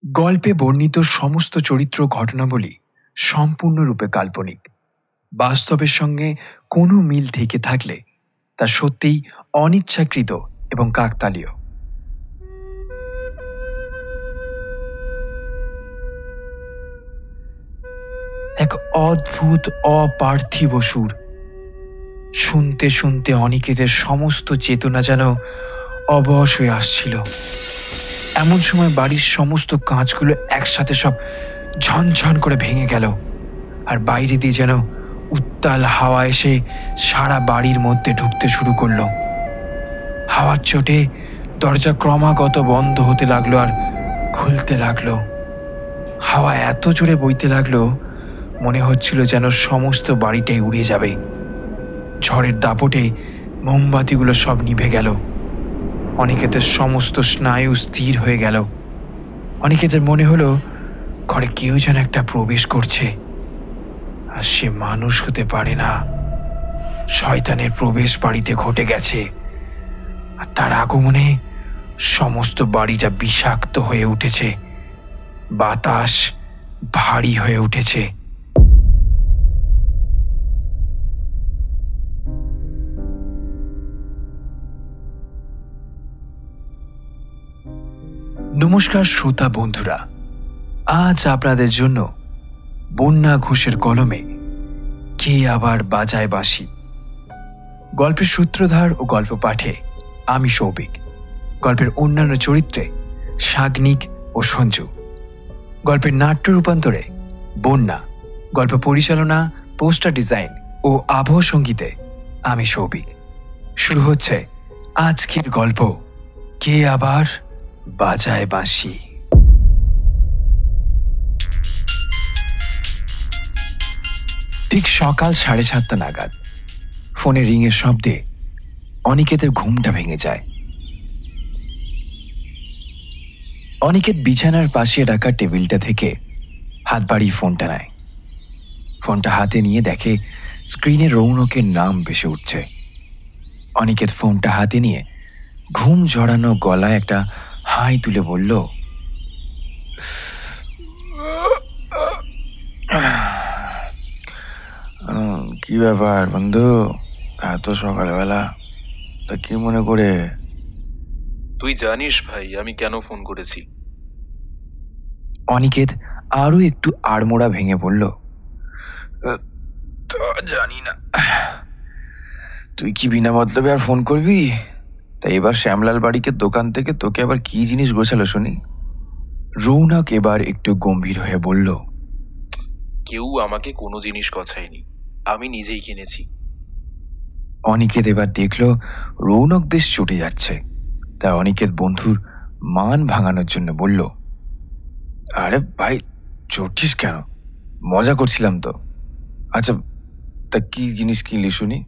গল্পে বর্ণিত সমস্ত চরিত্র ঘটনাবলী সম্পূর্ণরূপে কাল্পনিক। বাস্তবের সঙ্গে কোনো মিল থেকে থাকলে তা সত্যিই অনিচ্ছাকৃত এবং কাকতালীয়। এক অদ্ভুত অপার্থিব সুর শুনতে শুনতে অনিকেতের সমস্ত চেতনা যেন অবশ হয়ে আসছিল। এমন সময় বাড়ির সমস্ত কাঁচগুলো একসাথে সব ঝনঝন করে ভেঙে গেল, আর বাইরে দিয়ে যেন উত্তাল হাওয়া এসে সারা বাড়ির মধ্যে ঢুকতে শুরু করলো। হাওয়ার চোটে দরজা ক্রমাগত বন্ধ হতে লাগলো আর খুলতে লাগলো। হাওয়া এত জোরে বইতে লাগলো, মনে হচ্ছিল যেন সমস্ত বাড়িটাই উড়ে যাবে। ঝড়ের দাপটে মোমবাতিগুলো সব নিভে গেল। অনিকেতের সমস্ত স্নায়ু স্থির হয়ে গেল। অনিকেতের মনে হলো ঘরে কেউ যেন একটা প্রবেশ করছে, আর সে মানুষ হতে পারে না। শয়তানের প্রবেশ বাড়িতে ঘটে গেছে, আর তার আগমনে সমস্ত বাড়িটা বিষাক্ত হয়ে উঠেছে। বাতাস ভারী হয়ে উঠেছে। নমস্কার শ্রোতা বন্ধুরা, আজ আপনাদের জন্য বন্যা ঘোষের কলমে কে আবার বাজায় বাঁশি গল্পের সূত্রধার ও গল্প পাঠে আমি সৌভিক। গল্পের অন্যান্য চরিত্রে সাগ্নিক ও সঞ্জু। গল্পের নাট্য রূপান্তরে বন্যা। গল্প পরিচালনা, পোস্টার ডিজাইন ও আবহ সঙ্গীতে আমি সৌভিক। শুরু হচ্ছে আজকের গল্প, কে আবার বাজায় বাঁশি। ঠিক সকাল 7:30 নাগাদ ফোনে রিংয়ের শব্দে অনিকেতের ঘুমটা ভেঙে যায়। অনিকেত বিছানার পাশে রাখা টেবিলটা থেকে হাত বাড়িয়ে ফোনটা নেয়। ফোনটা হাতে নিয়ে দেখে স্ক্রিনে রৌনকের নাম ভেসে উঠছে। অনিকেত ফোনটা হাতে নিয়ে ঘুম জড়ানো গলায় একটা হাই তুলে বলল, কি ব্যাপার বন্ধু, এত সকালবেলা? তা কি মনে করে? তুই জানিস ভাই আমি কেন ফোন করেছি? অনিকেত আরো একটু আড়মোড়া ভেঙে বলল, তা জানি না। তুই কি বিনা মতলবে আর ফোন করবি? তাই এবার শ্যামলাল বাড়িকে দোকান থেকে তোকে আবার কি জিনিস গোছালো শুনি? রৌনক এবার একটু গম্ভীর হয়ে বলল, কেউ আমাকে কোনো জিনিস গছায়নি, আমি নিজেই কিনেছি। অনিকেত এবার দেখল রৌনক বেশ চটে যাচ্ছে। তাই অনিকেত বন্ধুর মান ভাঙানোর জন্য বলল, আরে ভাই, চটছিস কেন? মজা করছিলাম তো। আচ্ছা, তা কি জিনিস কিনলি শুনি?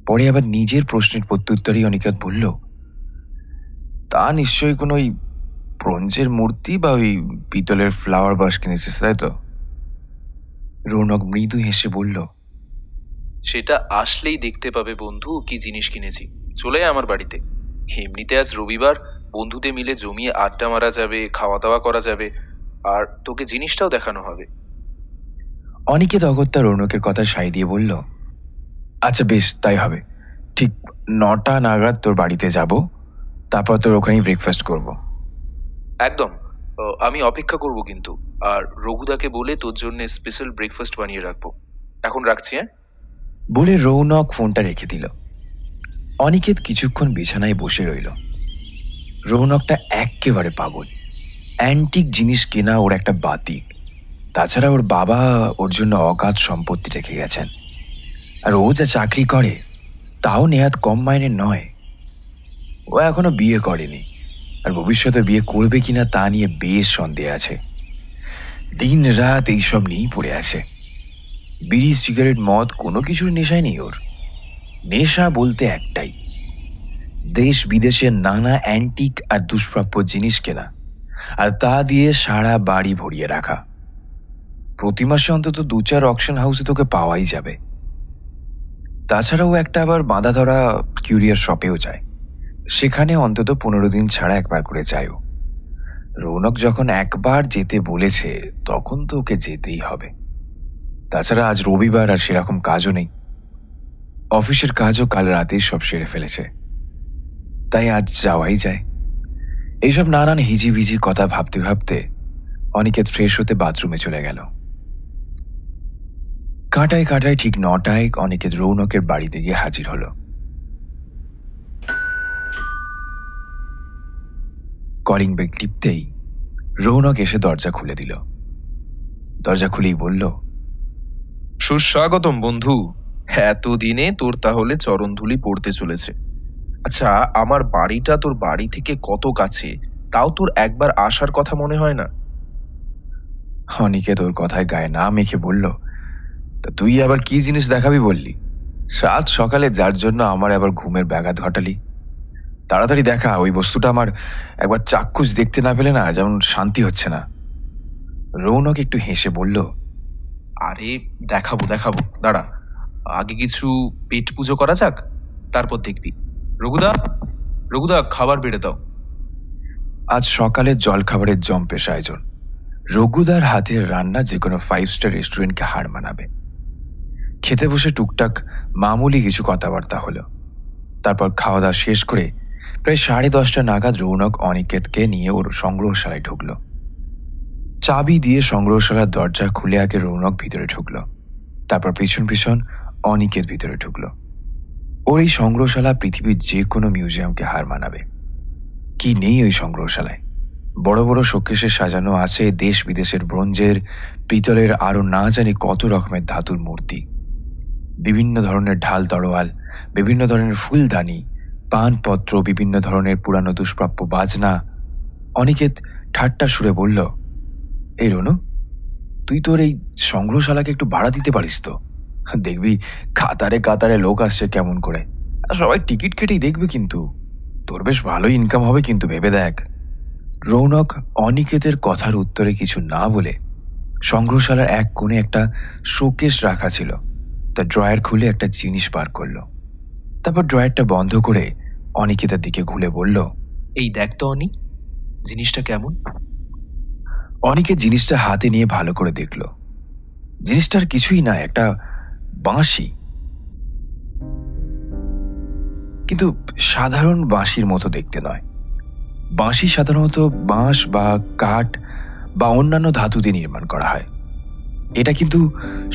পরে আবার নিজের প্রশ্নের প্রত্যুত্তরেই অনিকেত বলল, তা নিশ্চয়ই কোনো ওই ব্রোঞ্জের মূর্তি বা ওই পিতলের ফ্লাওয়ার বাস কিনেছিস, তাই তো? রৌনক মৃদু হেসে বলল, সেটা আসলেই দেখতে পাবে বন্ধু কি জিনিস কিনেছি। চলে আয় আমার বাড়িতে। এমনিতে আজ রবিবার, বন্ধুদের মিলে জমিয়ে আড্ডা মারা যাবে, খাওয়া দাওয়া করা যাবে, আর তোকে জিনিসটাও দেখানো হবে। অনিকেত অগত্যা রৌনকের কথা সায় দিয়ে বলল, আচ্ছা বেশ, তাই হবে। ঠিক 9টা নাগাদ তোর বাড়িতে যাব, তারপর তোর ওখানেই ব্রেকফাস্ট করব। একদম। আমি অপেক্ষা করব কিন্তু। আর রঘুদাকে বলে তোর জন্য স্পেশাল ব্রেকফাস্ট বানিয়ে রাখবো। এখন রাখছি, হ্যাঁ? বলে রৌনক ফোনটা রেখে দিল। অনিকেত কিছুক্ষণ বিছানায় বসে রইল। রৌনকটা এক্কেবারে পাগল। অ্যান্টিক জিনিস কেনা ওর একটা বাতিক। তাছাড়া ওর বাবা ওর জন্য অগাধ সম্পত্তি রেখে গেছেন, আর ও যা চাকরি করে তাও নেহাত কম মাইনের নয়। ও এখনো বিয়ে করেনি, আর ভবিষ্যতে বিয়ে করবে কিনা তা নিয়ে বেশ সন্দেহ আছে। দিন রাত এইসব নিয়েই পড়ে আছে। বিড়ি, সিগারেট, মদ কোনো কিছুর নেশায় নেই ওর। নেশা বলতে একটাই, দেশ বিদেশের নানা অ্যান্টিক আর দুষ্প্রাপ্য জিনিস কেনা, আর তা দিয়ে সারা বাড়ি ভরিয়ে রাখা। প্রতি মাসে অন্তত 2-4 অকশন হাউসে তোকে পাওয়াই যাবে। তাছাড়াও একটা আবার বাঁধা ধরা কিউরিয়ার শপেও যায়, সেখানে অন্তত 15 দিন ছাড়া একবার করে যায় ও। রৌনক যখন একবার যেতে বলেছে তখন তো ওকে যেতেই হবে। তাছাড়া আজ রবিবার আর সেরকম কাজও নেই। অফিসের কাজও কাল রাতেই সব সেরে ফেলেছে, তাই আজ যাওয়াই যায়। এইসব নানান হিজিবিজি কথা ভাবতে ভাবতে অনিকেত ফ্রেশ হতে বাথরুমে চলে গেল। কাঁটায় কাঁটায় ঠিক 9টায় অনিকেত রৌনকের বাড়িতে গিয়ে হাজির হলো। কলিং বেল টিপতেই রৌনক এসে দরজা খুলে দিল। দরজা খুলেই বলল, সুস্বাগতম বন্ধু। এতদিনে তোর তাহলে চরণধুলি পড়তে চলেছে। আচ্ছা, আমার বাড়িটা তোর বাড়ি থেকে কত কাছে, তাও তোর একবার আসার কথা মনে হয় না? অনিকেত ওর কথায় গায়ে না মেখে বলল, তা তুই আবার কি জিনিস দেখাবি বললি? সাত সকালে যার জন্য আমার আবার ঘুমের ব্যাঘাত ঘটালি। তাড়াতাড়ি দেখা, ওই বস্তুটা আমার একবার চাক্ষুষ দেখতে না পেলে না যেমন শান্তি হচ্ছে না। রৌনক একটু হেসে বলল, আরে দেখাবো দেখাবো, দাঁড়া, আগে কিছু পেট পুজো করা যাক, তারপর দেখবি। রঘুদা, রঘুদা, খাবার বেড়ে দাও। আজ সকালের জলখাবারের জম্পেশ আয়োজন। রঘুদার হাতের রান্না যে কোনো 5 স্টার রেস্টুরেন্টকে হার মানাবে। খেতে বসে টুকটাক মামুলি কিছু কথাবার্তা হলো। তারপর খাওয়া দাওয়া শেষ করে প্রায় 10:30 নাগাদ রৌনক অনিকেতকে নিয়ে ওর সংগ্রহশালায় ঢুকল। চাবি দিয়ে সংগ্রহশালার দরজা খুলে আগে রৌনক ভিতরে ঢুকল, তারপর পিছন পিছন অনিকেত ভিতরে ঢুকল। ওর এই সংগ্রহশালা পৃথিবীর যে কোনো মিউজিয়ামকে হার মানাবে। কি নেই ওই সংগ্রহশালায়? বড় বড় শোকেসে সাজানো আছে দেশ বিদেশের ব্রোঞ্জের, পিতলের, আরও না জানি কত রকমের ধাতুর মূর্তি। বিভিন্ন ধরনের ঢাল তরোয়াল, বিভিন্ন ধরনের ফুলদানি, পানপত্র, বিভিন্ন ধরনের পুরানো দুষ্প্রাপ্য বাজনা। অনিকেত ঠাট্টার সুরে বলল, এই রনু, তুই তোর এই সংগ্রহশালাকে একটু ভাড়া দিতে পারিস তো? দেখবি কাতারে কাতারে লোক আসছে কেমন করে, আর সবাই টিকিট কেটেই দেখবে, কিন্তু তোর বেশ ভালোই ইনকাম হবে কিন্তু, ভেবে দেখ। রৌনক অনিকেতের কথার উত্তরে কিছু না বলে সংগ্রহশালার এক কোণে একটা শোকেস রাখা ছিল, তার ড্রয়ার খুলে একটা জিনিস বার করলো। তারপর ড্রয়ারটা বন্ধ করে অনিকেতের দিকে ঘুরে বলল, এই দেখ তো অনি, জিনিসটা কেমন? অনিকেত জিনিসটা হাতে নিয়ে ভালো করে দেখল। জিনিসটার কিছুই না, একটা বাঁশি, কিন্তু সাধারণ বাঁশির মতো দেখতে নয়। বাঁশি সাধারণত বাঁশ বা কাঠ বা অন্যান্য ধাতু দিয়ে নির্মাণ করা হয়। এটা কিন্তু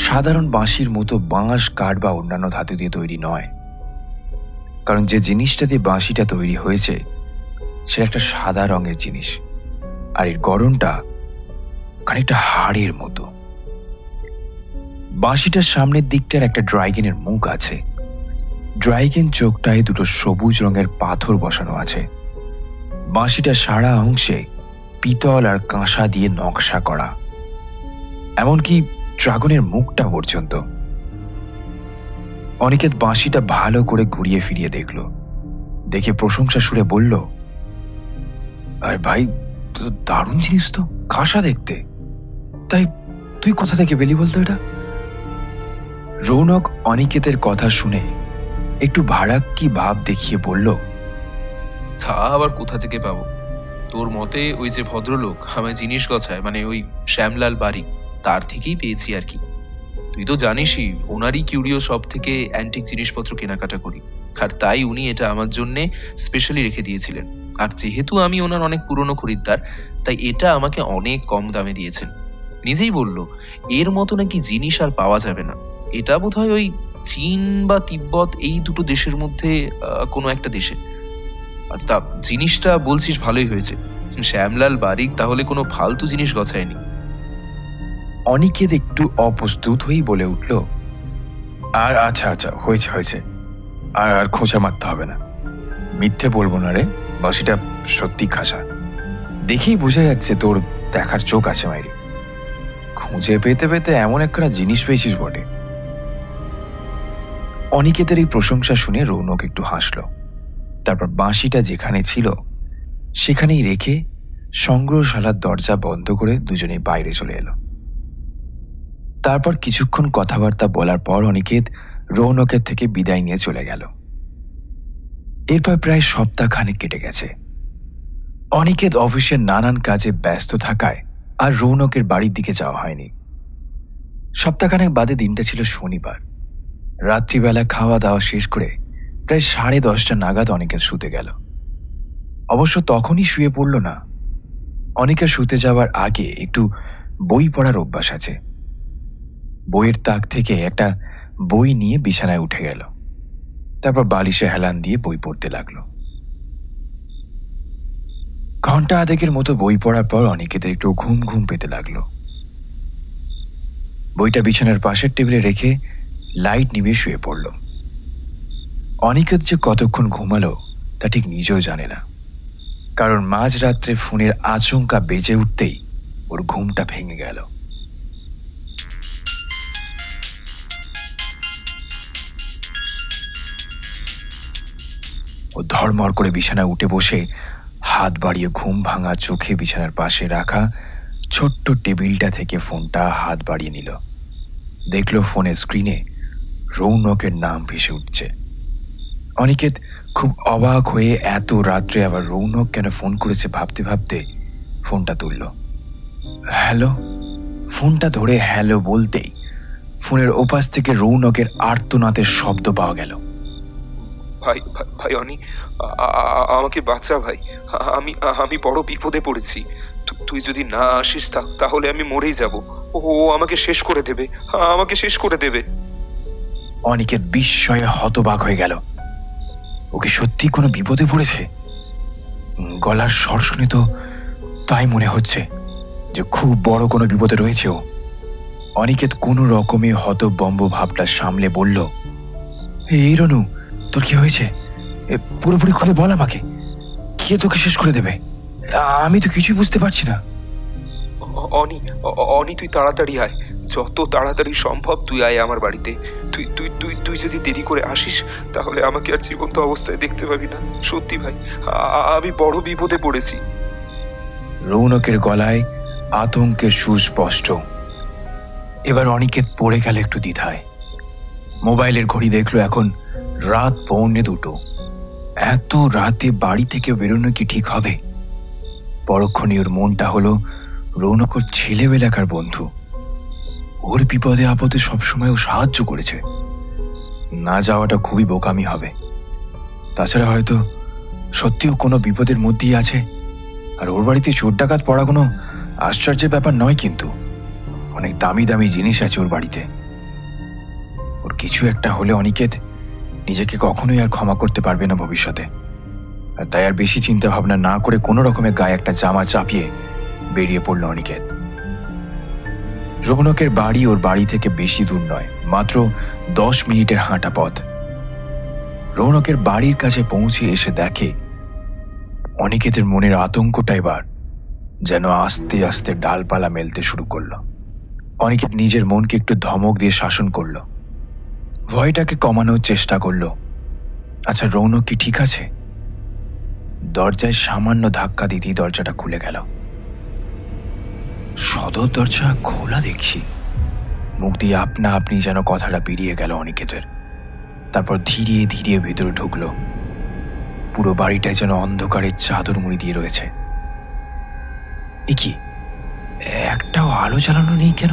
সাধারণ বাঁশির মতো বাঁশ, কাঠ বা অন্যান্য ধাতু দিয়ে তৈরি নয়। কারণ যে জিনিসটা দিয়ে বাঁশিটা তৈরি হয়েছে সেটা একটা সাদা রঙের জিনিস, আর এর গড়নটা খানিকটা হাড়ের মতো। বাঁশিটার সামনের দিকটার একটা ড্রাইগেনের মুখ আছে। ড্রাইগেন চোখটায় দুটো সবুজ রঙের পাথর বসানো আছে। বাঁশিটা সারা অংশে পিতল আর কাঁসা দিয়ে নকশা করা, এমনকি ড্রাগনের মুখটা পর্যন্ত। অনিকেত বাঁশিটা ভালো করে ঘুরিয়ে ফিরিয়ে দেখল, দেখে প্রশংসা সুরে বলল, আর ভাই, তো দারুণ জিনিস তো, কাঁসা দেখতে। তাই তুই কোথা থেকে পেলি বলতো এটা? রৌনক অনিকেতের কথা শুনে একটু ভাড়াক্কি ভাব দেখিয়ে বলল, তা আবার কোথা থেকে পাবো? তোর মতে ওই যে ভদ্রলোক আমায় জিনিস গছায়, মানে ওই শ্যামলাল বাড়ি, তার থেকেই পেয়েছি আর কি। তুই তো জানিসই ওনারই কিউরিও শপ থেকে অ্যান্টিক জিনিসপত্র কেনাকাটা করি, আর তাই উনি এটা আমার জন্যে স্পেশালি রেখে দিয়েছিলেন। আর যেহেতু আমি ওনার অনেক পুরনো খরিদ্দার, তাই এটা আমাকে অনেক কম দামে দিয়েছেন। নিজেই বলল এর মতো নাকি জিনিস আর পাওয়া যাবে না। এটা বোধহয় ওই চীন বা তিব্বত, এই দুটো দেশের মধ্যে কোনো একটা দেশে। আচ্ছা, তা জিনিসটা বলছিস ভালোই হয়েছে। শ্যামলাল বারিক তাহলে কোনো ফালতু জিনিস গছায়নি। অনিকেত একটু অপ্রস্তুত হয়েই বলে উঠল, আর আচ্ছা আচ্ছা, হয়েছে হয়েছে, আর আর খোঁচা মারতে হবে না। মিথ্যে বলবো না রে, বাঁশিটা সত্যি খাসা। দেখেই বোঝা যাচ্ছে তোর দেখার চোখ আছে মাইরি। খুঁজে পেতে পেতে এমন একটা জিনিস পেয়েছিস বটে। অনিকেতের এই প্রশংসা শুনে রৌনক একটু হাসল। তারপর বাঁশিটা যেখানে ছিল সেখানেই রেখে সংগ্রহশালার দরজা বন্ধ করে দুজনেই বাইরে চলে এলো। তারপর কিছুক্ষণ কথাবার্তা বলার পর অনিকেত রৌনকের থেকে বিদায় নিয়ে চলে গেল। এরপর প্রায় সপ্তাহখানেক কেটে গেছে। অনিকেত অফিসের নানান কাজে ব্যস্ত থাকায় আর রৌনকের বাড়ির দিকে যাওয়া হয়নি। সপ্তাহখানেক বাদে দিনটা ছিল শনিবার। রাত্রিবেলা খাওয়া দাওয়া শেষ করে প্রায় 10:30 নাগাদ অনিকেত শুতে গেল। অবশ্য তখনই শুয়ে পড়ল না। অনিকের শুতে যাওয়ার আগে একটু বই পড়ার অভ্যাস আছে। বইয়ের তাক থেকে একটা বই নিয়ে বিছানায় উঠে গেল। তারপর বালিশে হেলান দিয়ে বই পড়তে লাগলো। ঘন্টা আধেকের মতো বই পড়ার পর অনিকেতের একটু ঘুম ঘুম পেতে লাগলো। বইটা বিছানার পাশের টেবিলে রেখে লাইট নিভিয়ে শুয়ে পড়ল। অনিকেত যে কতক্ষণ ঘুমালো তা ঠিক নিজেও জানে না, কারণ মাঝরাত্রে ফোনের আচমকা বেজে উঠতেই ওর ঘুমটা ভেঙে গেল। ও ধড়মড় করে বিছানায় উঠে বসে হাত বাড়িয়ে ঘুম ভাঙা চোখে বিছানার পাশে রাখা ছোট্ট টেবিলটা থেকে ফোনটা হাত বাড়িয়ে নিল। দেখল ফোনের স্ক্রিনে রৌনকের নাম ভেসে উঠছে। অনিকেত খুব অবাক হয়ে এত রাত্রে আবার রৌনক কেন ফোন করেছে ভাবতে ভাবতে ফোনটা তুলল। হ্যালো। ফোনটা ধরে হ্যালো বলতেই ফোনের ওপাশ থেকে রৌনকের আর্তনাদের শব্দ পাওয়া গেল। ভাই ভাই অনি, আমাকে বাঁচা ভাই, আমি আমি বড় বিপদে পড়েছি। তুই যদি না আসিস তাহলে আমি মরেই যাব। ও আমাকে শেষ করে দেবে, আমাকে শেষ করে দেবে। অনিকেত বিস্ময়ে হতবাক হয়ে গেল। ওকে সত্যি কোনো বিপদে পড়েছে? গলার স্বর শুনে তো তাই মনে হচ্ছে যে খুব বড় কোনো বিপদে রয়েছে ও। অনিকেত কোনো রকমে হতবম্ব ভাবটা সামলে বলল, এই রনু, তোর কি হয়েছে? পুরোপুরি খুলে বল আমাকে। কে তোকে শেষ করে দেবে? আমি তো কিছুই বুঝতে পারছি না। অনি অনি, তুই তাড়াতাড়ি আয়, যত তাড়াতাড়ি সম্ভব তুই আয় আমার বাড়িতে। তুই তুই তুই তুই যদি দেরি করে আসিস তাহলে আমাকে আর জীবন্ত অবস্থায় দেখতে পাবি না। সত্যি ভাই, আমি বড় বিপদে পড়েছি। রৌনকের গলায় আতঙ্কের সুর স্পষ্ট। এবার অনিকেত পড়ে গেল একটু দ্বিধায়। মোবাইলের ঘড়ি দেখলো এখন রাত 1:45। এত রাতে বাড়ি থেকে বেরোনো কি ঠিক হবে? পরক্ষণে ওর মনটা হলো রৌনক ওর ছেলেবেলাকার বন্ধু। ওর বিপদে আপদে সবসময় ও সাহায্য করেছে। না যাওয়াটা খুবই বোকামি হবে। তাছাড়া হয়তো সত্যিও কোনো বিপদের মধ্যেই আছে। আর ওর বাড়িতে চোর ডাকাত পড়া কোনো আশ্চর্যের ব্যাপার নয়, কিন্তু অনেক দামি দামি জিনিস আছে ওর বাড়িতে। ওর কিছু একটা হলে অনিকেত নিজেকে কখনোই আর ক্ষমা করতে পারবে না ভবিষ্যতে। আর তাই আর বেশি চিন্তা ভাবনা না করে কোনো রকমের গায়ে একটা জামা চাপিয়ে বেরিয়ে পড়ল অনিকেত। রৌনকের বাড়ি ওর বাড়ি থেকে বেশি দূর নয়, মাত্র 10 মিনিটের হাঁটা পথ। রৌনকের বাড়ির কাছে পৌঁছে এসে দেখে অনিকেতের মনের আতঙ্কটা এবার যেন আস্তে আস্তে ডালপালা মেলতে শুরু করলো। অনিকেত নিজের মনকে একটু ধমক দিয়ে শাসন করল, ভয়টাকে কমানোর চেষ্টা করল। আচ্ছা, রৌনক কি ঠিক আছে? দরজায় সামান্য ধাক্কা দিতেই দরজাটা খুলে গেল। সদর দরজা খোলা দেখছি। মুখ দিয়ে আপনা আপনি যেন কথাটা বেরিয়ে গেল অনিকেতের। তারপর ধীরে ধীরে ভেতরে ঢুকলো। পুরো বাড়িটায় যেন অন্ধকারের চাদর মুড়ি দিয়ে রয়েছে। এ কি, একটাও আলো জ্বালানো নেই কেন?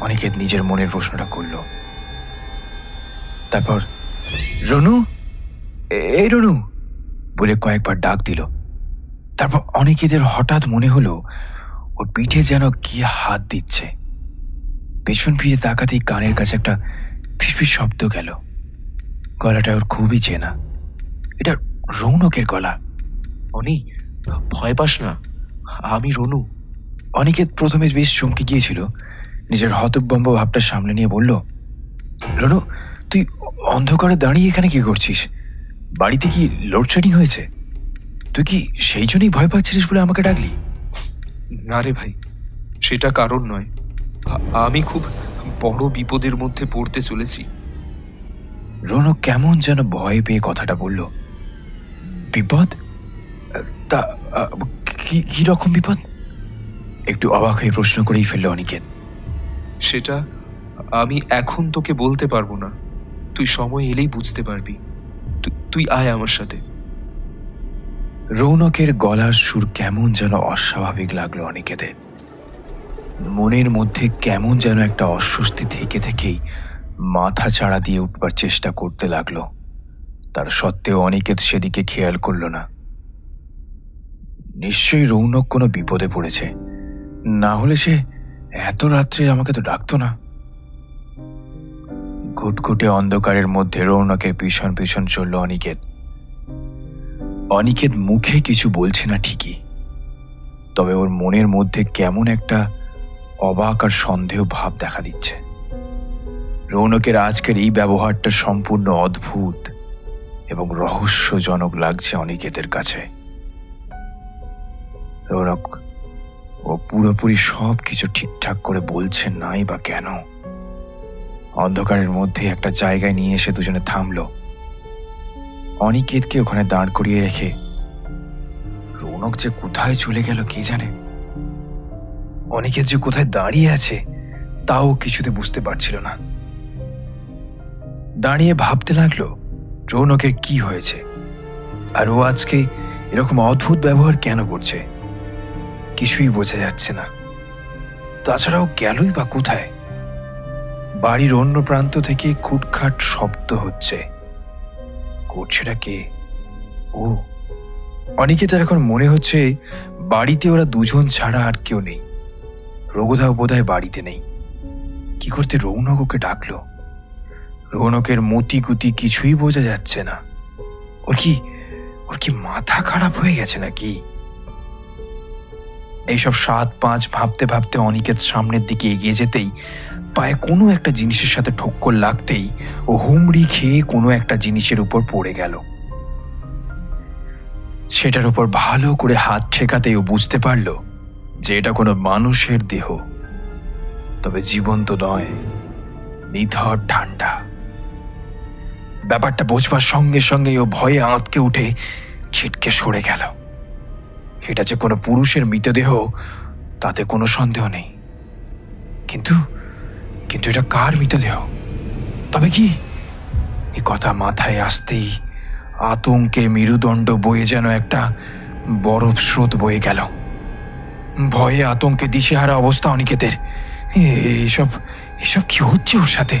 অনিকেত নিজের মনের প্রশ্নটা করল। তারপর রনু, এই রনু বলে কয়েকবার ডাক দিল। তারপর অনিকেতের হঠাৎ মনে হলো ওর পিঠে যেন কি হাত দিচ্ছে। পেছন ফিরে তাকাতেই কানের কাছে একটা ফিসফিস শব্দ গেল। গলাটা ওর খুবই চেনা। এটা রৌনকের গলা। অনি, ভয় পাস না, আমি রনু। অনিকেত প্রথমে বেশ চমকে গিয়েছিল। নিজের হতভম্ব ভাবটা সামনে নিয়ে বলল, রনু, তুই অন্ধকারে দাঁড়িয়ে এখানে কি করছিস? বাড়িতে কি লোডশেডিং হয়েছে? তুই কি সেই জন্যই ভয় পাচ্ছিলিস বলে আমাকে ডাকলি? না রে ভাই, সেটা কারণ নয়। আমি খুব বড় বিপদের মধ্যে পড়তে চলেছি। রৌনক কেমন যেন ভয় পেয়ে কথাটা বলল। বিপদ? তা কি রকম বিপদ? একটু অবাক হয়ে প্রশ্ন করেই ফেলল অনিকেত। সেটা আমি এখন তোকে বলতে পারবো না, তুই সময় এলেই বুঝতে পারবি। তুই আয় আমার সাথে। রৌনকের গলার সুর কেমন যেন অস্বাভাবিক লাগলো অনিকেতের। মনের মধ্যে কেমন যেন একটা অস্বস্তি থেকে থেকেই মাথা চাড়া দিয়ে উঠবার চেষ্টা করতে লাগলো। তার সত্ত্বেও অনিকেত সেদিকে খেয়াল করল না। নিশ্চয়ই রৌনক কোনো বিপদে পড়েছে, না হলে সে এত রাত্রে আমাকে তো ডাকতো না। ঘুটঘুটে অন্ধকারের মধ্যে রৌনকের পিছন পিছন চলল অনিকেত। অনিকেত মুখে কিছু বলছে না ঠিকই, তবে ওর মনের মধ্যে কেমন একটা অবাক আর সন্দেহ ভাব দেখা দিচ্ছে। রৌনকের আজকের এই ব্যবহারটা সম্পূর্ণ অদ্ভুত এবং রহস্যজনক লাগছে অনিকেতের কাছে। রৌনক ও পুরোপুরি সব কিছু ঠিকঠাক করে বলছে নাই বা কেন? অন্ধকারের মধ্যে একটা জায়গায় নিয়ে এসে দুজনে থামল। অনিকেতকে ওখানে দাঁড় করিয়ে রেখে রৌনক যে কোথায় চলে গেল কে জানে। অনিকেত যে কোথায় দাঁড়িয়ে আছে তাও কিছুতে বুঝতে পারছিল না। দাঁড়িয়ে ভাবতে লাগলো রৌনকের কি হয়েছে, আর ও আজকে এরকম অদ্ভুত ব্যবহার কেন করছে। কিছুই বোঝা যাচ্ছে না। তাছাড়াও গেলই বা কোথায়? বাড়ির অন্য প্রান্ত থেকে খুটখাট শব্দ হচ্ছে। করছেটা কে? ও অনিকেতের এখন মনে হচ্ছে বাড়িতে ওরা দুজন ছাড়া আর কেউ নেই। রঘুদাও বোধহয় বাড়িতে নেই। কি করতে রৌনক ওকে ডাকলো? রৌনকের মতি গুতি কিছুই বোঝা যাচ্ছে না। ওর কি মাথা খারাপ হয়ে গেছে নাকি? এইসব 7-5 ভাবতে ভাবতে অনিকেত সামনের দিকে এগিয়ে যেতেই পায়ে কোনো একটা জিনিসের সাথে ঠক্কর লাগতেই ও হুমড়ি খেয়ে কোনো একটা জিনিসের উপর পড়ে গেল। সেটার উপর ভালো করে হাত ঠেকাতেই ও বুঝতে পারল যে এটা কোনো মানুষের দেহ, তবে জীবন্ত নয়, নিথর ঠান্ডা। ব্যাপারটা বোঝবার সঙ্গে সঙ্গেই ও ভয়ে আঁতকে উঠে ছিটকে সরে গেল। এটা যে কোনো পুরুষের মৃতদেহ তাতে কোনো সন্দেহ নেই, কিন্তু কিন্তু এটা কার মৃতদেহ? তবে কি? এ কথা মাথায় আসতেই আতঙ্কের মেরুদণ্ড বয়ে যেন একটা বরফ স্রোত বয়ে গেল। ভয়ে আতঙ্কে দিশেহারা অবস্থা অনিকেতের। এসব এসব কি হচ্ছে ওর সাথে?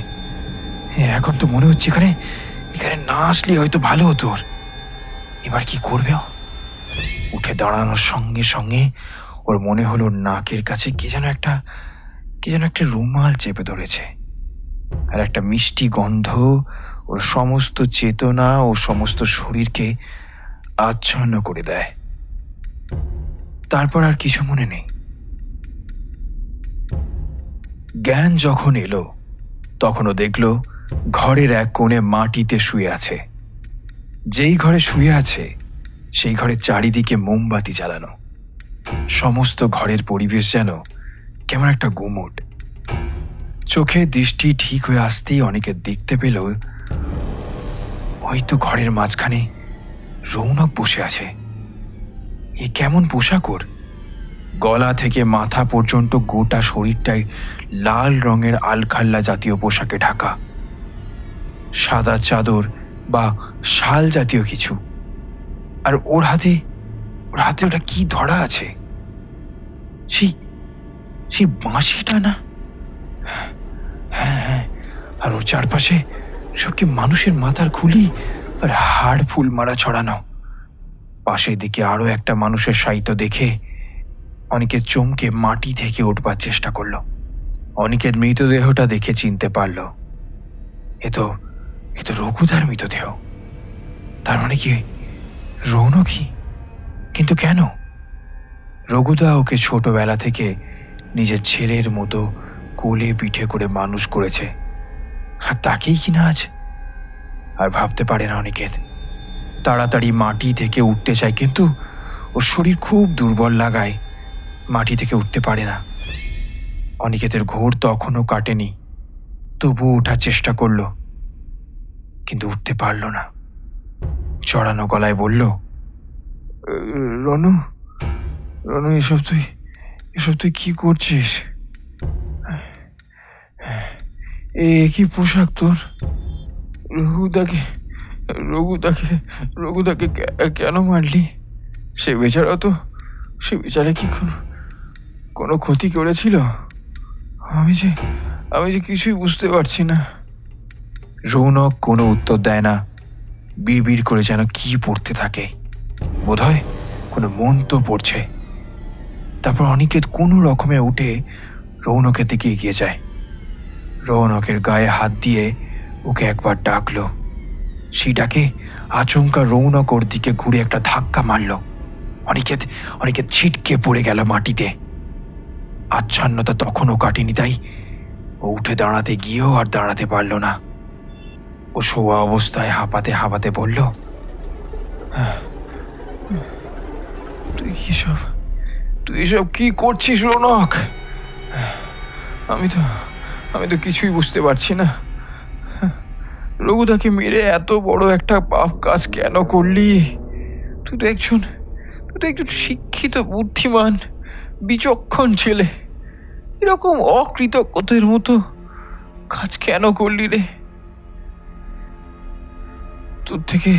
এখন তো মনে হচ্ছে এখানে না আসলে হয়তো ভালো হতো ওর। এবার কি করবে? উঠে দাঁড়ানোর সঙ্গে সঙ্গে ওর মনে হলো নাকের কাছে কি যেন একটা রুমাল চেপে ধরেছে, আর একটা মিষ্টি গন্ধ ওর সমস্ত চেতনা ও সমস্ত শরীরকে আচ্ছন্ন করে দেয়। তারপর আর কিছু মনে নেই। জ্ঞান যখন এলো তখনও দেখল ঘরের এক কোণে মাটিতে শুয়ে আছে। যেই ঘরে শুয়ে আছে সেই ঘরের চারিদিকে মোমবাতি জ্বালানো। সমস্ত ঘরের পরিবেশ যেন কেমন একটা গুমট। চোখের দৃষ্টি ঠিক হয়ে আসতেই অনেকে দেখতে পেল ওই তো ঘরের মাঝখানে রৌনক বসে আছে। এ কেমন পোশাক ওর! গলা থেকে মাথা পর্যন্ত গোটা শরীরটাই লাল রঙের আলখাল্লা জাতীয় পোশাকে ঢাকা। সাদা চাদর বা শাল জাতীয় কিছু। আর ওর হাতে ওটা কি ধরা আছে? সেই বাঁশিটা না? হ্যাঁ, আর ওর চারপাশে সব কি মানুষের মাথার খুলি আর হাড় ফুল মারা ছড়ানো। পাশের দিকে আরো একটা মানুষের সাহিত্য দেখে অনিকেত চমকে মাটি থেকে উঠবার চেষ্টা করল। অনিকেত মৃতদেহটা দেখে চিনতে পারল এ তো রঘুদার মৃতদেহ। তার মানে কি রৌনকই? কিন্তু কেন? রঘুদা ওকে ছোটবেলা থেকে নিজের ছেলের মতো কোলে পিঠে করে মানুষ করেছে, আর তাকেই কিনা আজ। আর ভাবতে পারে না অনিকেত। তাড়াতাড়ি মাটি থেকে উঠতে চায়, কিন্তু ওর শরীর খুব দুর্বল লাগায় মাটি থেকে উঠতে পারে না। অনিকেতের ঘোর তখনও কাটেনি, তবুও ওঠার চেষ্টা করল, কিন্তু উঠতে পারল না। চড়ানো গলায় বলল, রনু, এসব তুই কি করছিস? এ কি পোশাক তোর? রঘুদাকে কেন মারলি? সে বেচারা কি কোনো ক্ষতি করেছিল? আমি যে কিছুই বুঝতে পারছি না। রৌনক কোনো উত্তর দেয় না, বিড়বিড় করে যেন কি পড়তে থাকে। বোধহয় কোনো মন্ত্র পড়ছে। তারপর অনিকেত কোনো রকমে উঠে রৌনকের দিকে এগিয়ে যায়। রৌনকের গায়ে হাত দিয়ে ওকে একবার ডাকলো। সেই ডাকে আচমকা রৌনক ওর দিকে ঘুরে একটা ধাক্কা মারল। অনিকেত ছিটকে পড়ে গেল মাটিতে। আচ্ছন্নতা তখনও কাটেনি, তাই ও উঠে দাঁড়াতে গিয়েও আর দাঁড়াতে পারল না। ও শোয়া অবস্থায় হাঁপাতে হাঁপাতে বলল, তুই এসব কি করছিস রৌনক? আমি তো কিছুই বুঝতে পারছি না। রঘুদাকে মেরে এত বড় একটা পাপ কাজ কেন করলি? তুই তো একজন শিক্ষিত, বুদ্ধিমান, বিচক্ষণ ছেলে। এরকম অকৃতজ্ঞতার মতো কাজ কেন করলি রে? তোর থেকে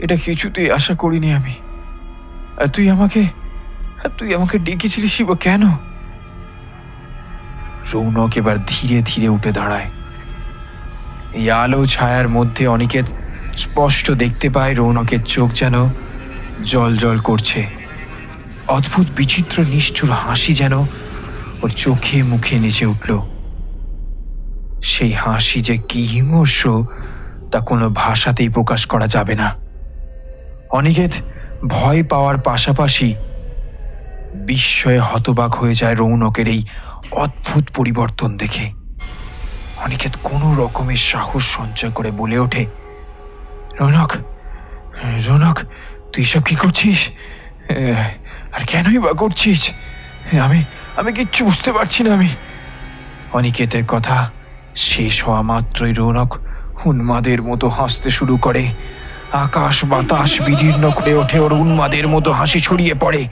এটা কিছুতেই আশা করিনি আমি। আর তুই আমাকে ডেকেছিলিস শিব কেন? রৌনক এবার ধীরে ধীরে উঠে দাঁড়ায়। এই আলো ছায়ার মধ্যে অনিকেত স্পষ্ট দেখতে পায় রৌনকের চোখ যেন জল জল করছে। অদ্ভুত বিচিত্র নিষ্ঠুর হাসি যেন ওর চোখে মুখে নেচে উঠল। সেই হাসি যে কি হিংস্র তা কোনো ভাষাতেই প্রকাশ করা যাবে না। অনিকেত ভয় পাওয়ার পাশাপাশি বিস্ময়ে হতবাক হয়ে যায় রৌনকের এই অদ্ভুত পরিবর্তন দেখে। অনিকেত কোনো রকমের সাহস সঞ্চয় করে বলে ওঠে, রৌনক, তুই সব কি করছিস? আর কেনই বা করছিস? আমি কিচ্ছু বুঝতে পারছি না। অনিকেতের কথা শেষ হওয়া মাত্রই রৌনক উন্মাদের মতো হাসতে শুরু করে। আকাশ বাতাস বিদীর্ণ করে ওঠে ওর উন্মাদের মতো হাসি ছড়িয়ে পড়ে।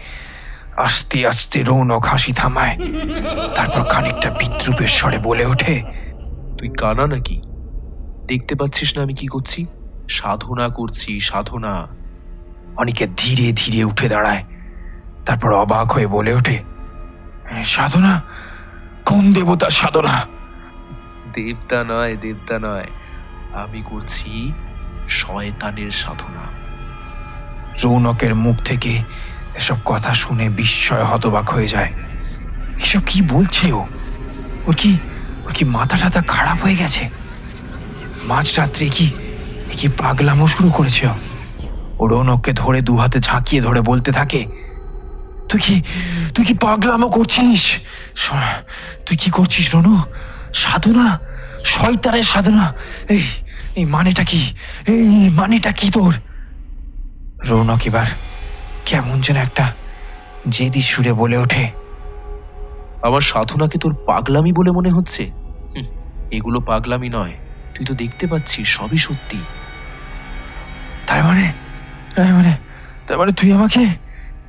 আস্তে আস্তে রৌনক হাসি থামায়, তারপর খানিকটা বিদ্রুপের স্বরে বলে ওঠে, তুই কানা নাকি? দেখতে পাচ্ছিস না আমি কি করছি? সাধনা করছি, সাধনা। অনিকেত ধীরে ধীরে উঠে দাঁড়ায়, তারপর অবাক হয়ে বলে ওঠে, সাধনা? কোন দেবতার সাধনা? দেবতা নয়, আমি করছি শয়তানের সাধনা। রৌনকের মুখ থেকে এসব কথা শুনে বিস্ময় হতবাক হয়ে যায়। এসব কি বলছে ও? ওর কি মাথা টাথা খারাপ হয়ে গেছে? মাঝরাত্রে কি পাগলামো শুরু করেছে? ও রৌনককে ধরে দু হাতে ঝাঁকিয়ে ধরে বলতে থাকে, তুই কি পাগলামো করছিস? তুই কি করছিস রনু? সাধনা? শয়তানের সাধনা? এই মানেটা কি তোর? রৌনক এবার কেমন যেন একটা জেদি সুরে বলে ওঠে, আমার সাধনাকে তোর পাগলামি বলে মনে হচ্ছে? এগুলো পাগলামি নয়, তুই তো দেখতে পাচ্ছিস সবই সত্যি। তার মানে তুই আমাকে?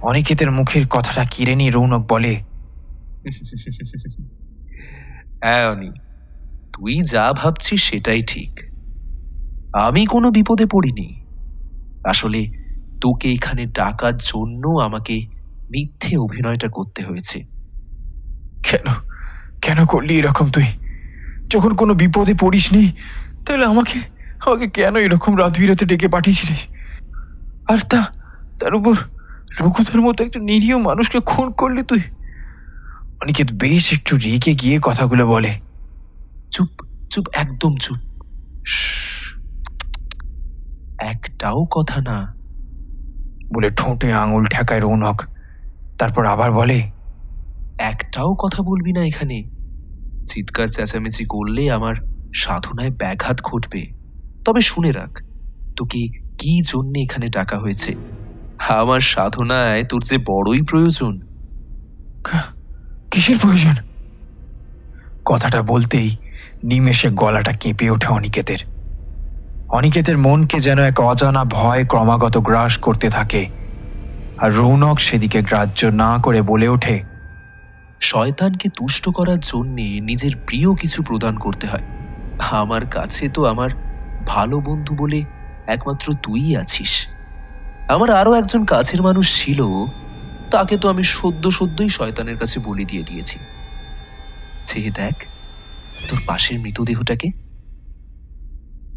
অনিকেতের মুখের কথাটা কেড়ে নিয়ে রৌনক বলে, হ্যাঁ অনি, তুই যা ভাবছিস সেটাই ঠিক। আমি কোনো বিপদে পড়িনি। আসলে তোকে এখানে ডাকার জন্য আমাকে মিথ্যে অভিনয়টা করতে হয়েছে। কেন করলি এরকম? তুই যখন কোনো বিপদে পড়িসনি তাহলে আমাকে কেন এরকম রাত বিরাতে ডেকে পাঠিয়েছিলি? আর তার উপর রঘুদার মতো একটা নিরীহ মানুষকে খুন করলি তুই। অনিকেত বেশ একটু রেগে গিয়ে কথাগুলো বলে, চুপ চুপ, একদম চুপ, একটাও কথা না বলে ঠোঁটে আঙুল ঠেকায় রৌনক। তারপর আবার বলে, একটাও কথা বলবি না এখানে। চিৎকার চেঁচামেচি করলে আমার সাধনায় ব্যাঘাত ঘটবে। তবে শুনে রাখ, তোকে কি জন্য এখানে ডাকা হয়েছে। আমার সাধনায় তোর যে বড়ই প্রয়োজন। কিসের প্রয়োজন? কথাটা বলতেই নিমেষে গলাটা কেঁপে ওঠে অনিকেতের মনকে যেন এক অজানা ভয় ক্রমাগত গ্রাস করতে থাকে। আর রৌনক সেদিকে গ্রাহ্য না করে বলে ওঠে, শয়তানকে তুষ্ট করার জন্যে নিজের প্রিয় কিছু প্রদান করতে হয়। আমার কাছে তো আমার ভালো বন্ধু বলে একমাত্র তুই আছিস। আমার আরো একজন কাছের মানুষ ছিল, তাকে তো আমি সদ্যই শয়তানের কাছে বলি দিয়ে দিয়েছি। চেয়ে দেখ তোর পাশের মৃতদেহটাকে।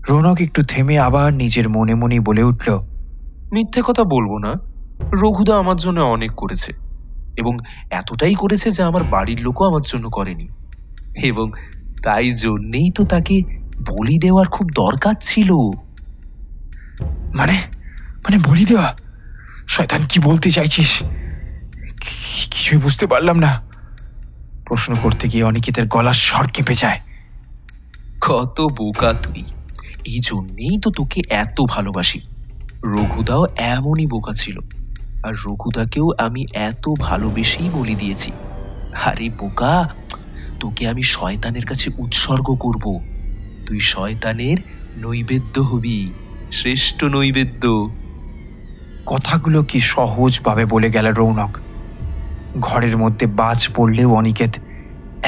রৌনক একটু থেমে আবার নিজের মনে মনে বলে উঠল, মিথ্যে কথা বলবো না, রঘুদা আমার জন্য অনেক করেছে, এবং এতটাই করেছে যে আমার বাড়ির লোকও আমার জন্য করেনি, এবং তাই জন্যেই তো তাকে বলি দেওয়ার খুব দরকার ছিল। মানে মানে বলি দেওয়া? শয়তান, কি বলতে চাইছিস? কিছুই বুঝতে পারলাম না। প্রশ্ন করতে গিয়ে অনিকেতের গলার স্বর কেঁপে যায়। কত বোকা তুই, এই জন্যেই তো তোকে এত ভালোবাসি। রঘুদাও এমনই বোকা ছিল, আর রঘুদাকেও আমি এত ভালোবেসেই বলি দিয়েছি। আরে বোকা, তোকে আমি শয়তানের কাছে উৎসর্গ করব, তুই শয়তানের নৈবেদ্য হবি, শ্রেষ্ঠ নৈবেদ্য। কথাগুলো কি সহজভাবে বলে গেল রৌনক। ঘরের মধ্যে বাজ পড়লেও অনিকেত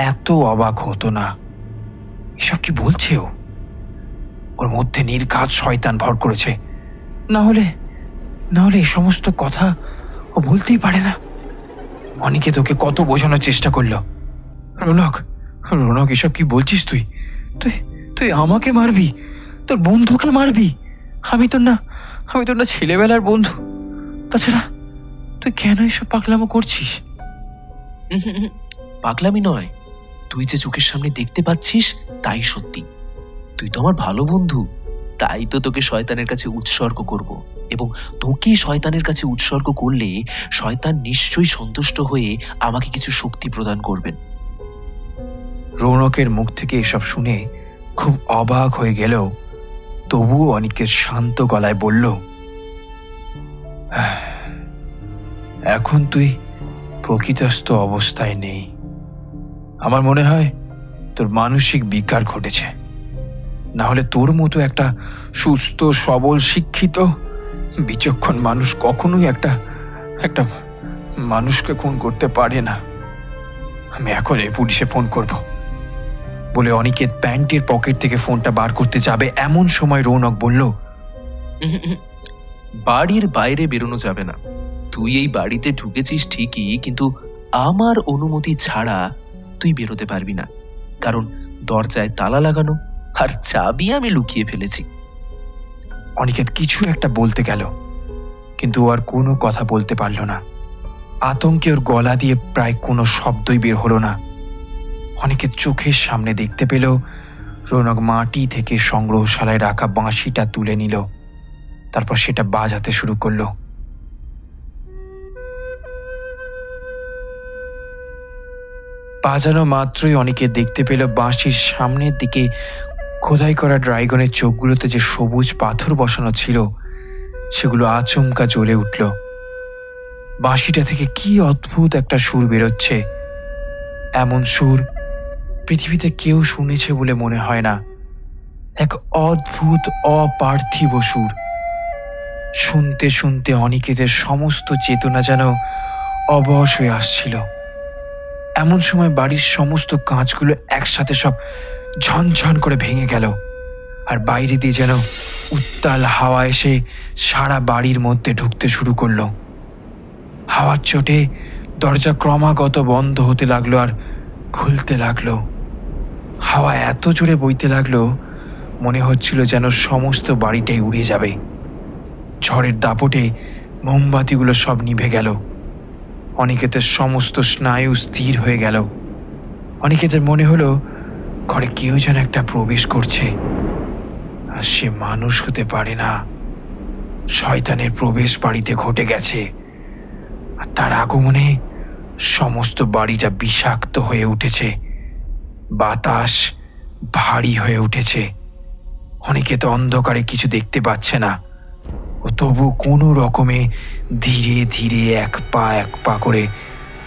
এত অবাক হতো না। এসব কি বলছে ও? ওর মধ্যে নির্ঘাত শয়তান ভর করেছে, না হলে এ সমস্ত কথা ও বলতেই পারে না। অনিকেত ওকে কত বোঝানোর চেষ্টা করলো। রৌনক, এসব কি বলছিস তুই? তুই তুই আমাকে মারবি? তোর বন্ধুকে মারবি? আমি তোর না ছেলেবেলার বন্ধু। তাছাড়া তুই কেন এসব পাগলামো করছিস? পাগলামি নয়, তুই যে চোখের সামনে দেখতে পাচ্ছিস তাই সত্যি। তুই তো আমার ভালো বন্ধু, তাই তো তোকে শয়তানের কাছে উৎসর্গ করব, এবং তোকে শয়তানের কাছে উৎসর্গ করলে শয়তান নিশ্চয়ই সন্তুষ্ট হয়ে আমাকে কিছু শক্তি প্রদান করবেন। রৌনকের মুখ থেকে এসব শুনে খুব অবাক হয়ে গেলেও তবুও অনিকের শান্ত গলায় বলল, এখন তুই প্রকৃতস্থ অবস্থায় নেই। আমার মনে হয় তোর মানসিক বিকার ঘটেছে। না হলে তোর মতো একটা সুস্থ সবল শিক্ষিত বিচক্ষণ মানুষ কখনোই একটা মানুষকে খুন করতে পারে না। আমি এখন এই পুলিশে ফোন করব বলে অনিকেত প্যান্টের পকেট থেকে ফোনটা বার করতে যাবে, এমন সময় রৌনক বলল, বাড়ির বাইরে বেরোনো যাবে না। তুই এই বাড়িতে ঢুকেছিস ঠিকই, কিন্তু আমার অনুমতি ছাড়া তুই বেরোতে পারবি না, কারণ দরজায় তালা লাগানো আর চাবি আমি লুকিয়ে ফেলেছি। অনিকেত কিছু একটা বলতে গেল, কিন্তু আর কোনো কথা বলতে পারল না। আতঙ্কে ওর গলা দিয়ে প্রায় কোনো শব্দই বের হলো না। অনিকেত চোখের সামনে দেখতে পেল রৌনক মাটি থেকে সংগ্রহশালায় রাখা বাঁশিটা তুলে নিল, তারপর সেটা বাজাতে শুরু করলো। বাজানো মাত্রই অনিকেত দেখতে পেল বাঁশির সামনের দিকে খোদাই করা ড্রাইগনের চোখগুলোতে যে সবুজ পাথর বসানো ছিল সেগুলো আচমকা জ্বলে উঠল। বাঁশিটা থেকে কি অদ্ভুত একটা সুর বেরোচ্ছে। এমন সুর পৃথিবীতে কেউ শুনেছে বলে মনে হয় না। এক অদ্ভুত অপার্থিব সুর। শুনতে শুনতে অনিকেতের সমস্ত চেতনা যেন অবশ হয়ে আসছিল। এমন সময় বাড়ির সমস্ত কাঁচগুলো একসাথে সব ঝনঝন করে ভেঙে গেল, আর বাইরে দিয়ে যেন উত্তাল হাওয়া এসে সারা বাড়ির মধ্যে ঢুকতে শুরু করলো। হাওয়ার চোটে দরজা ক্রমাগত বন্ধ হতে লাগলো আর খুলতে লাগলো। হাওয়া এত জোরে বইতে লাগলো মনে হচ্ছিল যেন সমস্ত বাড়িটাই উড়ে যাবে। ঝড়ের দাপটে মোমবাতিগুলো সব নিভে গেল। অনিকেতের সমস্ত স্নায়ু স্থির হয়ে গেল। অনিকেতের মনে হলো ঘরে কেউ যেন একটা প্রবেশ করছে, আর সে মানুষ হতে পারে না। শয়তানের প্রবেশ বাড়িতে ঘটে গেছে, আর তার আগমনে সমস্ত বাড়িটা বিষাক্ত হয়ে উঠেছে। বাতাস ভারী হয়ে উঠেছে। অনিকেত অন্ধকারে কিছু দেখতে পাচ্ছে না। ও তবু কোনো রকমে ধীরে ধীরে এক পা করে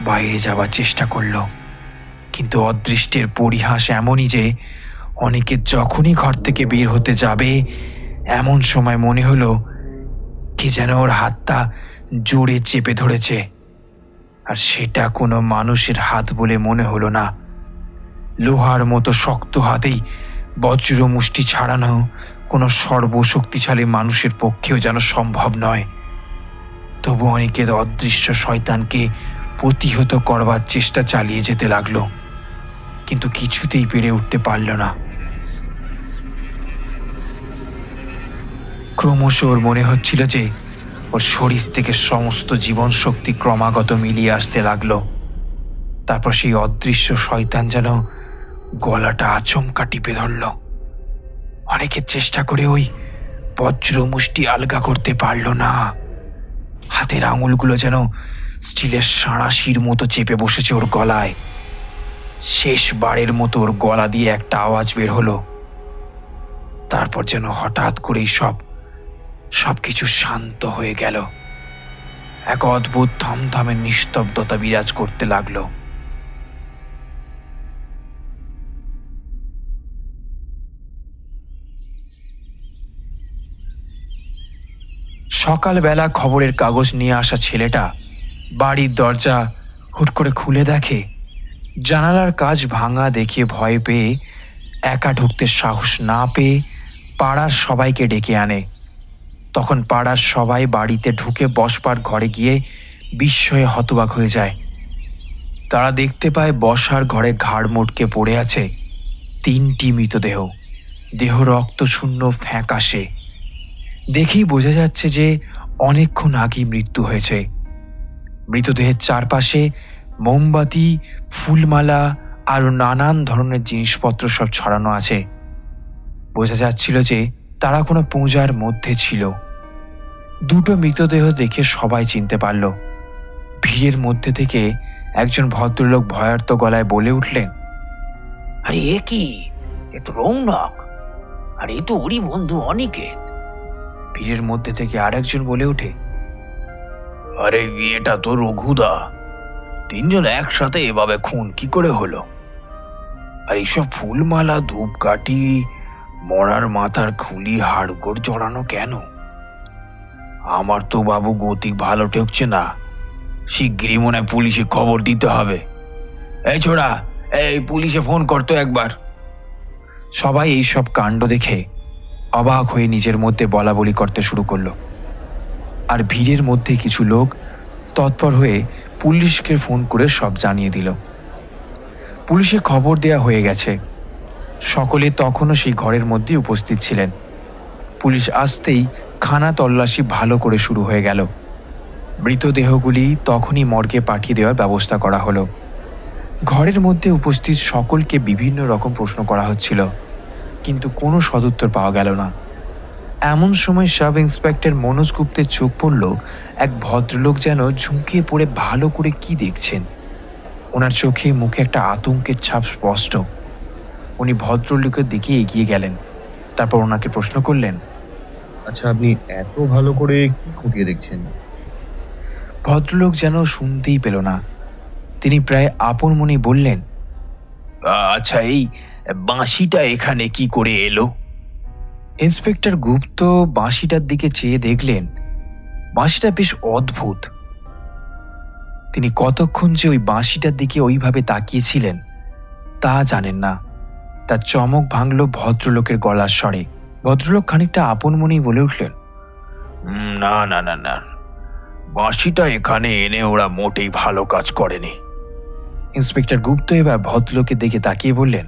বাইরে যাওয়ার চেষ্টা করল। কিন্তু অদৃষ্টের পরিহাস এমনই যে অনিকেত যখনই ঘর থেকে বের হতে যাবে এমন সময় মনে হলো কি যেন ওর হাতটা জোরে চেপে ধরেছে, আর সেটা কোনো মানুষের হাত বলে মনে হলো না। লোহার মতো শক্ত হাতেই বজ্র মুষ্টি ছাড়ানো কোনো সর্বশক্তিশালী মানুষের পক্ষেও যেন সম্ভব নয়। তবু অনিকেত অদৃশ্য শয়তানকে প্রতিহত করবার চেষ্টা চালিয়ে যেতে লাগলো, কিন্তু কিছুতেই পেরে উঠতে পারল না। ক্রমশ ওর মনে হচ্ছিল যে ওর শরীর থেকে সমস্ত জীবন শক্তি ক্রমাগত মিলিয়ে আসতে লাগলো। তারপর সেই অদৃশ্য শয়তান যেন গলাটা আচমকা টিপে ধরল। অনেকের চেষ্টা করে ওই বজ্র মুষ্টি আলগা করতে পারল না। হাতের আঙুলগুলো যেন স্টিলের সাঁড়াশির মতো চেপে বসেছে ওর গলায়। শেষবারের মতো ওর গলা দিয়ে একটা আওয়াজ বের হলো। তারপর যেন হঠাৎ করেই সবকিছু শান্ত হয়ে গেল। এক অদ্ভুত থমথমে নিস্তব্ধতা বিরাজ করতে লাগলো। সকালবেলা খবরের কাগজ নিয়ে আসা ছেলেটা বাড়ির দরজা হুট করে খুলে দেখে জানালার কাঁচ ভাঙা দেখে ভয় পেয়ে একা ঢুকতে সাহস না পেয়ে পাড়ার সবাইকে ডেকে আনে। তখন পাড়ার সবাই বাড়িতে ঢুকে বসবার ঘরে গিয়ে বিস্ময়ে হতবাক হয়ে যায়। তারা দেখতে পায় বসার ঘরে ঘাড় মোটকে পড়ে আছে 3টি মৃতদেহ। দেহ রক্তশূন্য, ফ্যাকাশে। দেখেই বোঝা যাচ্ছে যে অনেকক্ষণ আগেই মৃত্যু হয়েছে। মৃতদেহের চারপাশে মোমবাতি, ফুলমালা আরও নানান ধরনের জিনিসপত্র সব ছড়ানো আছে। বোঝা যাচ্ছিল যে তারা কোনো পূজার মধ্যে ছিল। 2টো মৃতদেহ দেখে সবাই চিনতে পারল। ভিড়ের মধ্যে থেকে একজন ভদ্রলোক ভয়ার্ত গলায় বলে উঠলেন, আরে এ কি? এ তো রৌনক, আর এ তো ওরই বন্ধু অনিকেত। ভিড়ের মধ্যে থেকে আরেকজন বলে ওঠে, আরে এটা তো রঘুদা। 3জন একসাথে এভাবে খুন কি করে হলো? আর এইসব ফুলমালা, ধূপকাঠি, মরার মাথার খুলি, হাড়গোড় জড়ানো কেন? আমার তো বাবু গতিক ভালো ঠেকছে না। শিগগিরই মনে হয় পুলিশে খবর দিতে হবে। এই ছোড়া, এই পুলিশে ফোন করতো একবার। সবাই এই সব কাণ্ড দেখে অবাক হয়ে নিজের মধ্যে বলাবলি করতে শুরু করলো। আর ভিড়ের মধ্যে কিছু লোক তৎপর হয়ে পুলিশকে ফোন করে সব জানিয়ে দিল। পুলিশে খবর দেয়া হয়ে গেছে। সকলে তখনও সেই ঘরের মধ্যে উপস্থিত ছিলেন। পুলিশ আসতেই খানা তল্লাশি ভালো করে শুরু হয়ে গেল। মৃতদেহগুলি তখনই মর্গে পাঠিয়ে দেওয়ার ব্যবস্থা করা হলো। ঘরের মধ্যে উপস্থিত সকলকে বিভিন্ন রকম প্রশ্ন করা হচ্ছিল, কিন্তু কোনো সদুত্তর পাওয়া গেল না। এমন সময় সাব ইন্সপেক্টর মনোজ গুপ্তের চোখ পড়ল এক ভদ্রলোক যেন ঝুঁকিয়ে পড়ে ভালো করে কি দেখছেন। ওনার চোখে মুখে একটা আতঙ্কের ছাপ স্পষ্ট। উনি ভদ্রলোকের দিকে এগিয়ে গেলেন। তারপর ওনাকে প্রশ্ন করলেন, আচ্ছা, আপনি এত ভালো করে কি খুঁটিয়ে দেখছেন? ভদ্রলোক যেন শুনতেই পেল না। তিনি প্রায় আপন মনে বললেন, আচ্ছা, এই বাঁশিটা এখানে কি করে এলো? ইন্সপেক্টর গুপ্ত বাঁশিটার দিকে চেয়ে দেখলেন বাঁশিটা বেশ অদ্ভুত। তিনি কতক্ষণ যে ওই বাঁশিটার দিকে ওইভাবে তাকিয়েছিলেন তা জানেন না। তার চমক ভাঙল ভদ্রলোকের গলার স্বরে। ভদ্রলোক খানিকটা আপন মনেই বলে উঠলেন, না না না না, বাঁশিটা এখানে এনে ওরা মোটেই ভালো কাজ করেনি। ইন্সপেক্টর গুপ্ত এবার ভদ্রলোকের দিকে তাকিয়ে বললেন,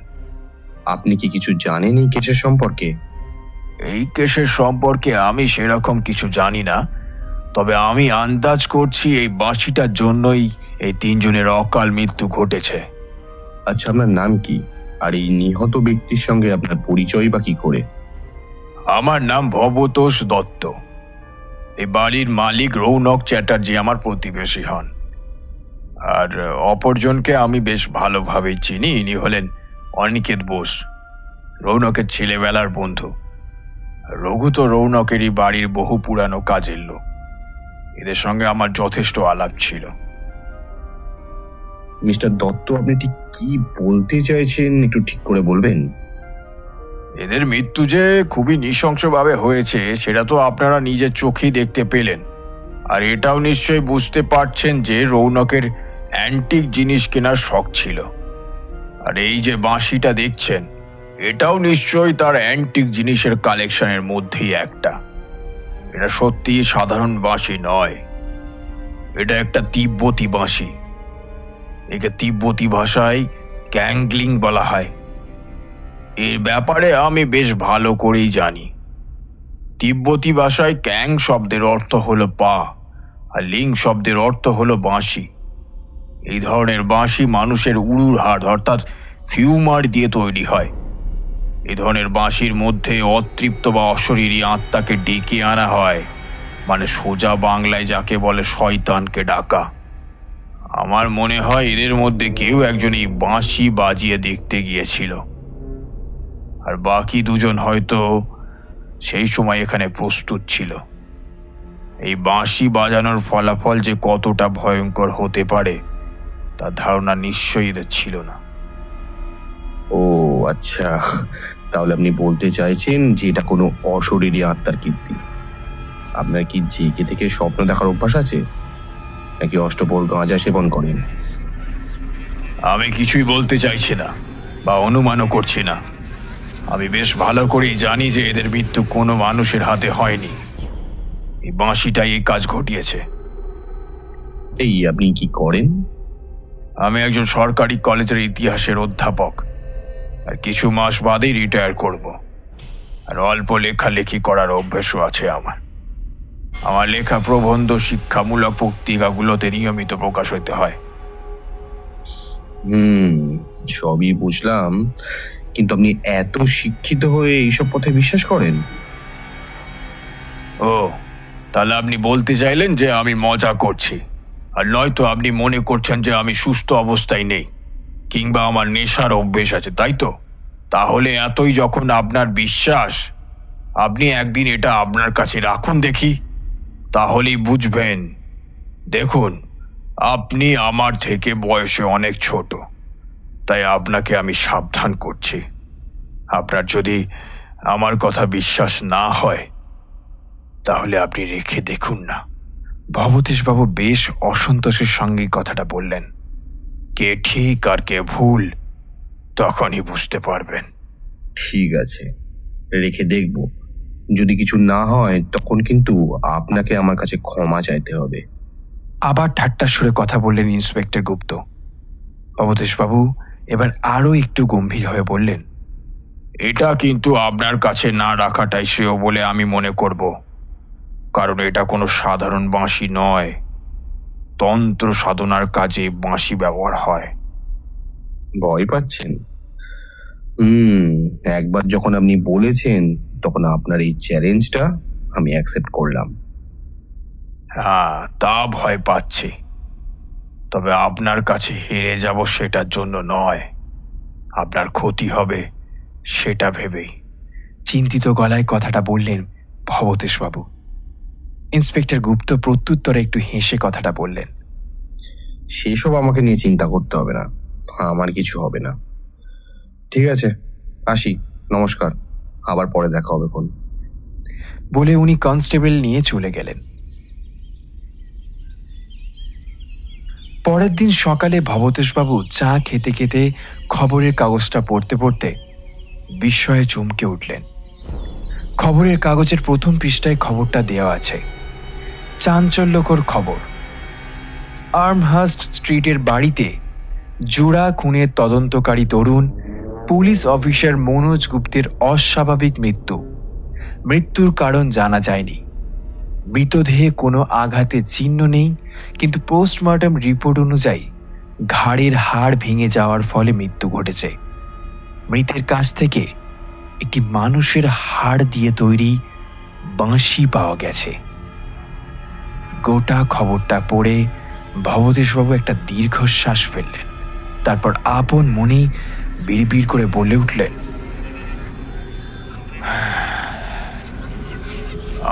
আপনি কি কিছু জানেন এই কেসের সম্পর্কে? এই কেসের সম্পর্কে আমি সেরকম কিছু জানি না, তবে আমি আন্দাজ করছি এই বাঁশিটার জন্যই এই 3জনের অকাল মৃত্যু ঘটেছে। আচ্ছা, আপনার নাম কি? আর এই নিহত ব্যক্তির সঙ্গে আপনার পরিচয় বা কি করে? আমার নাম ভবতোষ দত্ত। এই বাড়ির মালিক রৌনক চ্যাটার্জি আমার প্রতিবেশী হন। আর অপরজনকে আমি বেশ ভালোভাবেই চিনি। ইনি হলেন অনিকেত বোস, রৌনকের ছেলেবেলার বন্ধু। রঘু তো রৌনকেরই বাড়ির বহু পুরানো কাজের লোক। এদের সঙ্গে আমার যথেষ্ট আলাপ ছিল। মিস্টার দত্ত, আপনি ঠিক কি বলতে চাইছেন একটু ঠিক করে বলবেন? এদের মৃত্যু যে খুবই নৃশংসভাবে হয়েছে সেটা তো আপনারা নিজের চোখেই দেখতে পেলেন। আর এটাও নিশ্চয়ই বুঝতে পারছেন যে রৌনকের অ্যান্টিক জিনিস কেনার শখ ছিল। আর এই যে বাঁশিটা দেখছেন, এটাও নিশ্চয়ই তার অ্যান্টিক জিনিসের কালেকশনের মধ্যেই একটা। এটা সত্যিই সাধারণ বাঁশি নয়। এটা একটা তিব্বতী বাঁশি। একে তিব্বতী ভাষায় ক্যাংলিং বলা হয়। এর ব্যাপারে আমি বেশ ভালো করেই জানি। তিব্বতী ভাষায় ক্যাং শব্দের অর্থ হলো পা, আর লিং শব্দের অর্থ হলো বাঁশি। এই ধরনের বাঁশি মানুষের উড়ুর হাড় অর্থাৎ ফিউমার দিয়ে তৈরি হয়। এই ধরনের বাঁশির মধ্যে অতৃপ্ত বা অশরীরী আত্মাকে ডেকে আনা হয়, মানে সোজা বাংলায় যাকে বলে শয়তানকে ডাকা। আমার মনে হয় এদের মধ্যে কেউ একজন এই বাঁশি বাজিয়ে দেখতে গিয়েছিল, আর বাকি দুজন হয়তো সেই সময় এখানে প্রস্তুত ছিল। এই বাঁশি বাজানোর ফলাফল যে কতটা ভয়ঙ্কর হতে পারে তার ধারণা নিশ্চয়ই এদের ছিল না। ও আচ্ছা, তাহলে আপনি বলতে চাইছেন যে এটা কোনো অশরীরী আত্মার কীর্তি। আপনার কি জেগে থেকে স্বপ্ন দেখার অভ্যাস আছে, নাকি অষ্টপ্রহর গাঁজা সেবন করেন? আমি কিছুই বলতে চাইছি না বা অনুমানও করছি না। আমি বেশ ভালো করেই জানি যে এদের মৃত্যু কোনো মানুষের হাতে হয়নি। এই বাঁশিটাই এই কাজ ঘটিয়েছে। এই আপনি কি করেন? আমি একজন সরকারি কলেজের ইতিহাসের অধ্যাপক, আর কিছু মাস বাদেই রিটায়ার করব। আর অল্প লেখালেখি করার অভ্যাসও আছে আমার। আমার লেখা প্রবন্ধ শিক্ষামূলক পত্রিকাগুলোতে নিয়মিত প্রকাশ হতে হয়। সবই বুঝলাম, কিন্তু আপনি এত শিক্ষিত হয়ে এইসব পথে বিশ্বাস করেন? ও, তাহলে আপনি বলতে চাইলেন যে আমি মজা করছি, আর নয়তো আপনি মনে করছেন যে আমি সুস্থ অবস্থায় নেই কিংবা আমার নেশার অভ্যেস আছে, তাই তো? তাহলে এতই যখন আপনার বিশ্বাস, আপনি একদিন এটা আপনার কাছে রাখুন দেখি, তাহলেই বুঝবেন। দেখুন, আপনি আমার থেকে বয়সে অনেক ছোট, তাই আপনাকে আমি সাবধান করছি। আপনার যদি আমার কথা বিশ্বাস না হয় তাহলে আপনি রেখে দেখুন না। ভবতোষবাবু বেশ অসন্তোষের সঙ্গে কথাটা বললেন। কে ঠিক আর কে ভুল তখনই বুঝতে পারবেন। ঠিক আছে, রেখে দেখব। যদি কিছু না হয় তখন কিন্তু আপনাকে আমার কাছে ক্ষমা চাইতে হবে। আবার ঠাট্টার সুরে কথা বললেন ইন্সপেক্টর গুপ্ত। ভবতোষবাবু এবার আরও একটু গম্ভীর হয়ে বললেন, এটা কিন্তু আপনার কাছে না রাখাটাই শ্রেয় বলে আমি মনে করব, কারণ এটা কোনো সাধারণ বাঁশি নয়। তন্ত্র সাধনার কাজে বাঁশি ব্যবহার হয়। ভয় পাচ্ছেন? একবার যখন আপনি বলেছেন তখন আপনার এই চ্যালেঞ্জটা আমি অ্যাকসেপ্ট করলাম। হ্যাঁ, তা ভয় পাচ্ছি, তবে আপনার কাছে হেরে যাব সেটার জন্য নয়, আপনার ক্ষতি হবে সেটা ভেবেই। চিন্তিত গলায় কথাটা বললেন ভবতোষবাবু। ইন্সপেক্টর গুপ্ত প্রত্যুত্তরে একটু হেসে কথাটা বললেন, সেসব আমাকে নিয়ে চিন্তা করতে হবে না, আমার কিছু হবে না। ঠিক আছে, আসি, নমস্কার, আবার পরে দেখা হবে ফোন। বলে উনি কনস্টেবল নিয়ে চলে গেলেন। পরের দিন সকালে ভবতোষবাবু চা খেতে খেতে খবরের কাগজটা পড়তে পড়তে বিস্ময়ে চমকে উঠলেন। খবরের কাগজের প্রথম পৃষ্ঠায় খবরটা দেওয়া আছে, চাঞ্চল্যকর খবর। আর্মহার্স্ট স্ট্রিটের বাড়িতে জোড়া খুনের তদন্তকারী তরুণ পুলিশ অফিসার মনোজ গুপ্তের অস্বাভাবিক মৃত্যু। মৃত্যুর কারণ জানা যায়নি। মৃতদেহে কোনো আঘাতের চিহ্ন নেই, কিন্তু পোস্টমর্টম রিপোর্ট অনুযায়ী ঘাড়ের হাড় ভেঙে যাওয়ার ফলে মৃত্যু ঘটেছে। মৃতের কাছ থেকে একটি মানুষের হাড় দিয়ে তৈরি বাঁশি পাওয়া গেছে। গোটা খবরটা পড়ে ভবতোষবাবু একটা দীর্ঘশ্বাস ফেললেন। তারপর আপন মনেই বিড়বিড় করে বলে উঠলেন,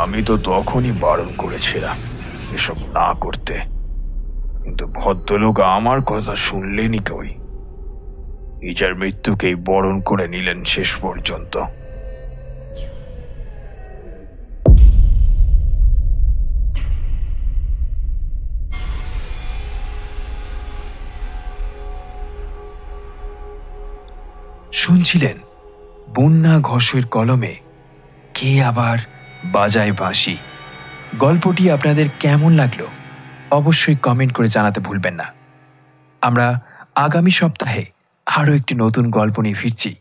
আমি তো তখনই বারণ করেছিলাম এসব না করতে, কিন্তু ভদ্রলোক আমার কথা শুনলেনই কই। নিজের মৃত্যুকেই বরণ করে নিলেন শেষ পর্যন্ত। শুনছিলেন বন্যা ঘোষের কলমে কে আবার বাজায় বাঁশি। গল্পটি আপনাদের কেমন লাগলো অবশ্যই কমেন্ট করে জানাতে ভুলবেন না। আমরা আগামী সপ্তাহে আরও একটি নতুন গল্প নিয়ে ফিরছি,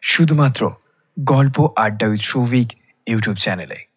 শুধুমাত্র গল্প আড্ডা উইথ সৌভিক ইউটিউব চ্যানেলে।